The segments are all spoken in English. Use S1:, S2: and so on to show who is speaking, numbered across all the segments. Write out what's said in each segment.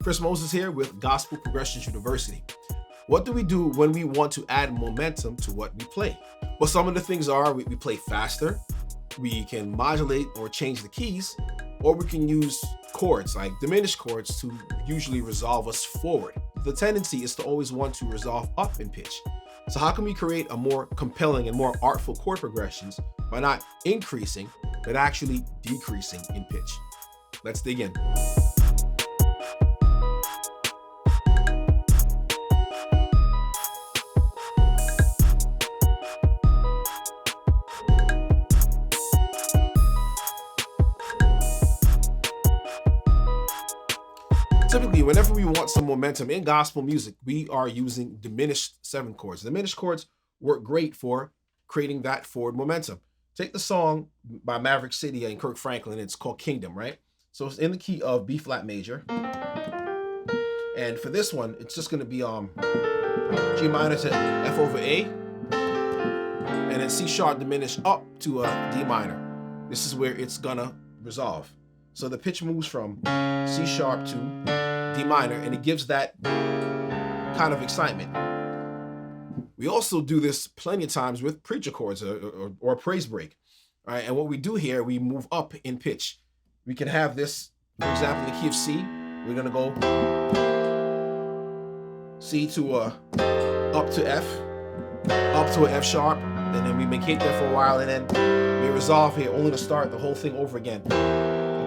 S1: Chris Moses here with Gospel Progressions University. What do we do when we want to add momentum to what we play? Well, some of the things are we play faster, we can modulate or change the keys, or we can use chords like diminished chords to usually resolve us forward. The tendency is to always want to resolve up in pitch. So how can we create a more compelling and more artful chord progressions by not increasing, but actually decreasing in pitch? Let's dig in. Typically, whenever we want some momentum in gospel music, we are using diminished seventh chords. Diminished chords work great for creating that forward momentum. Take the song by Maverick City and Kirk Franklin. It's called Kingdom, right? So it's in the key of B flat major. And for this one, it's just going to be G minor to F over A, and then C sharp diminished up to a D minor. This is where it's gonna resolve. So the pitch moves from C sharp to D minor, and it gives that kind of excitement. We also do this plenty of times with preacher chords or praise break. All right, and what we do here, we move up in pitch. We can have this, for example, in the key of C. We're gonna go C to up to F, up to an F sharp, and then we maintain there for a while, and then we resolve here, only to start the whole thing over again.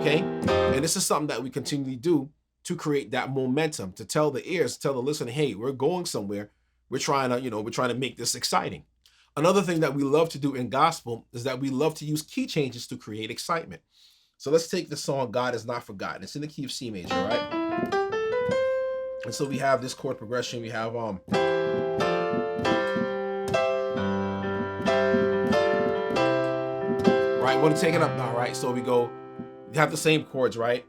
S1: Okay, and this is something that we continually do to create that momentum, to tell the ears, tell the listener, hey, we're going somewhere. We're trying to make this exciting. Another thing that we love to do in gospel is that we love to use key changes to create excitement. So let's take the song God Is Not Forgotten. It's in the key of C major, right? And so we have this chord progression. We have right, want to take it up now, right? So we go, you have the same chords, right?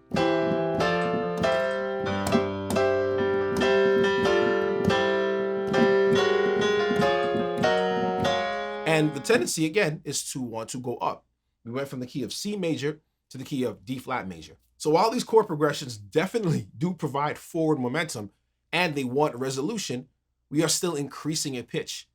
S1: And the tendency, again, is to want to go up. We went from the key of C major to the key of D flat major. So while these chord progressions definitely do provide forward momentum and they want resolution, we are still increasing in pitch.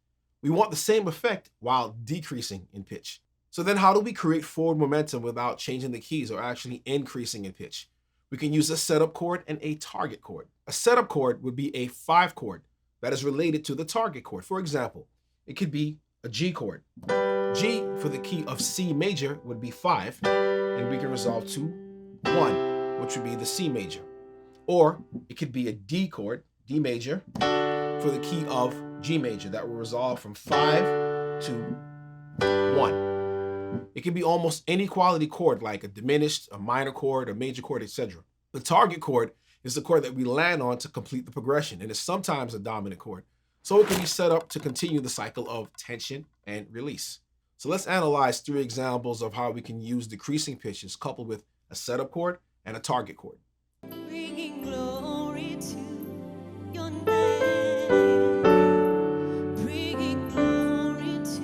S1: We want the same effect while decreasing in pitch. So then how do we create forward momentum without changing the keys or actually increasing in pitch? We can use a setup chord and a target chord. A setup chord would be a 5 chord that is related to the target chord. For example, it could be a G chord. G for the key of C major would be 5, and we can resolve to 1, which would be the C major. Or it could be a D chord, D major, for the key of G major. That will resolve from 5 to 1. It can be almost any quality chord, like a diminished, a minor chord, a major chord, etc. The target chord is the chord that we land on to complete the progression, and it's sometimes a dominant chord. So it can be set up to continue the cycle of tension and release. So let's analyze 3 examples of how we can use decreasing pitches coupled with a setup chord and a target chord.
S2: Bringing glory to your name. Bringing glory to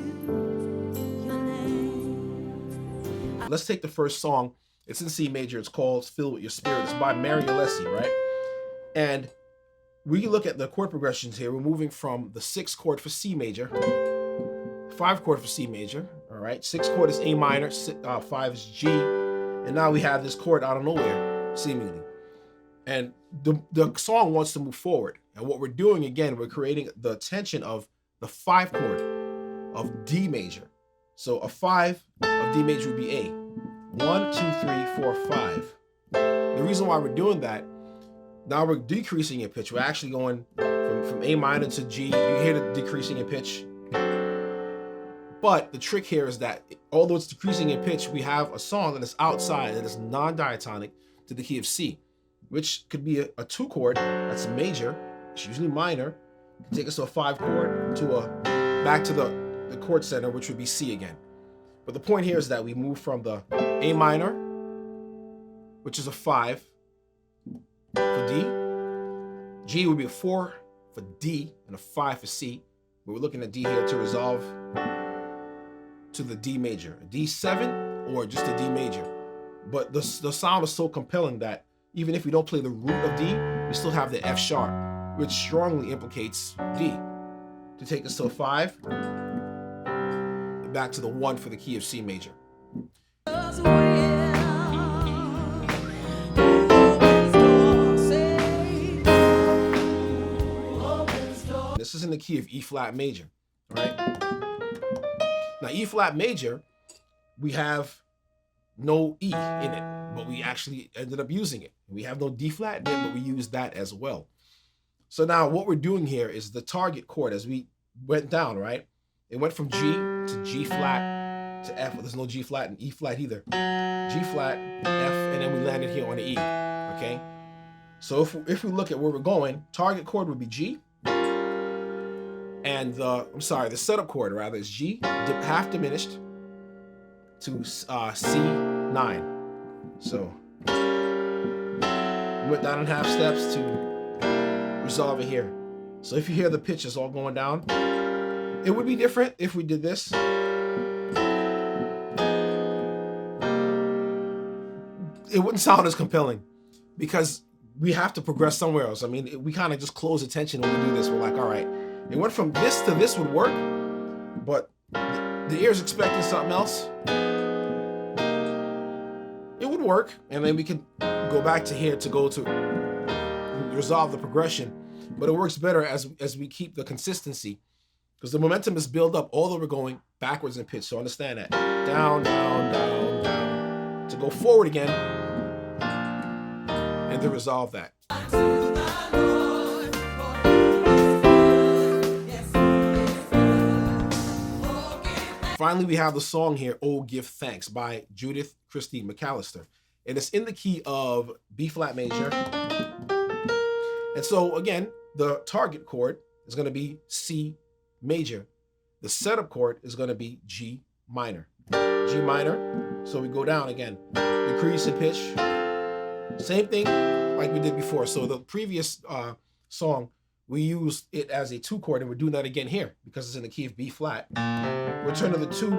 S2: your name.
S1: Let's take the first song. It's in C major. It's called Filled with Your Spirit. It's by Mary Alessi, right? And we look at the chord progressions here. We're moving from the 6th chord for C major, 5 chord for C major, all right? 6th chord is A minor, 5 is G, and now we have this chord out of nowhere, seemingly. And the song wants to move forward. And what we're doing, again, we're creating the tension of the 5 chord of D major. So a 5 of D major would be A. 1, 2, 3, 4, 5. The reason why we're doing that, now we're decreasing in pitch. We're actually going from A minor to G. You hear the decreasing in pitch. But the trick here is that although it's decreasing in pitch, we have a song that is outside, that is non-diatonic to the key of C, which could be a 2 chord that's major. It's usually minor. It can take us to a 5 chord, back to the chord center, which would be C again. But the point here is that we move from the A minor, which is a 5, for D. G would be a 4 for D and a 5 for C. But we're looking at D here to resolve to the D major, a D7 or just a D major. But the sound is so compelling that even if we don't play the root of D, we still have the F sharp, which strongly implicates D. To take us to a 5, back to the 1 for the key of C major. This is in the key of E flat major, all right? Now, E flat major, we have no E in it, but we actually ended up using it. We have no D flat in it, but we use that as well. So now what we're doing here is the target chord as we went down, right? It went from G to G flat to F. There's no G flat and E flat either. G flat, F, and then we landed here on the E, okay? So if we look at where we're going, target chord would be G, and the setup chord rather is G, half diminished, to C9. So we went down in half steps to resolve it here. So if you hear the pitches all going down, it would be different if we did this. It wouldn't sound as compelling because we have to progress somewhere else. I mean, we kind of just close attention when we do this. We're like, all right, it went from this to this would work, but the ear's expecting something else. It would work, and then we can go back to here to go to resolve the progression, but it works better as we keep the consistency because the momentum is built up although we're going backwards in pitch. So understand that. Down, down, down, down. To go forward again and to resolve that. Finally, we have the song here, Oh Give Thanks, by Judith Christine McAllister. And it's in the key of B flat major. And so again, the target chord is going to be C major. The setup chord is going to be G minor. G minor. So we go down again. Decrease in pitch. Same thing like we did before. So the previous song, we used it as a 2 chord, and we're doing that again here because it's in the key of B flat. We're turning the 2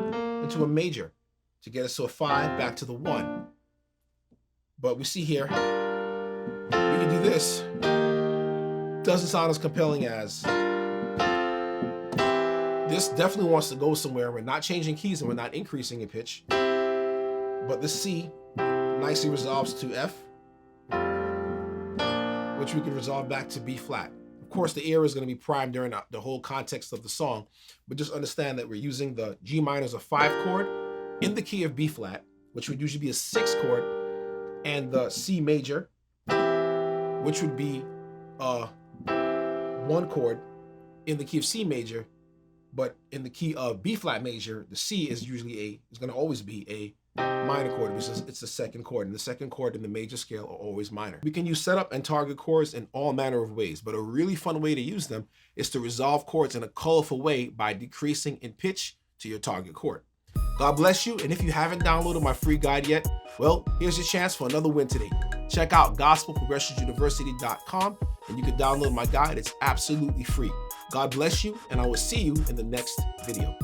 S1: into a major to get us to a 5, back to the 1. But we see here, we can do this. Doesn't sound as compelling as this. Definitely wants to go somewhere. We're not changing keys and we're not increasing in pitch. But the C nicely resolves to F, which we can resolve back to B flat. Of course, the ear is going to be primed during the whole context of the song, but just understand that we're using the G minor as a 5 chord in the key of B flat, which would usually be a 6 chord, and the C major, which would be a 1 chord in the key of C major, but in the key of B flat major, the C is usually going to always be a minor chord because it's the 2nd chord, and the 2nd chord in the major scale are always minor. We can use setup and target chords in all manner of ways, but a really fun way to use them is to resolve chords in a colorful way by decreasing in pitch to your target chord. God bless you, and if you haven't downloaded my free guide yet, well, here's your chance for another win today. Check out gospelprogressionsuniversity.com and you can download my guide. It's absolutely free. God bless you, and I will see you in the next video.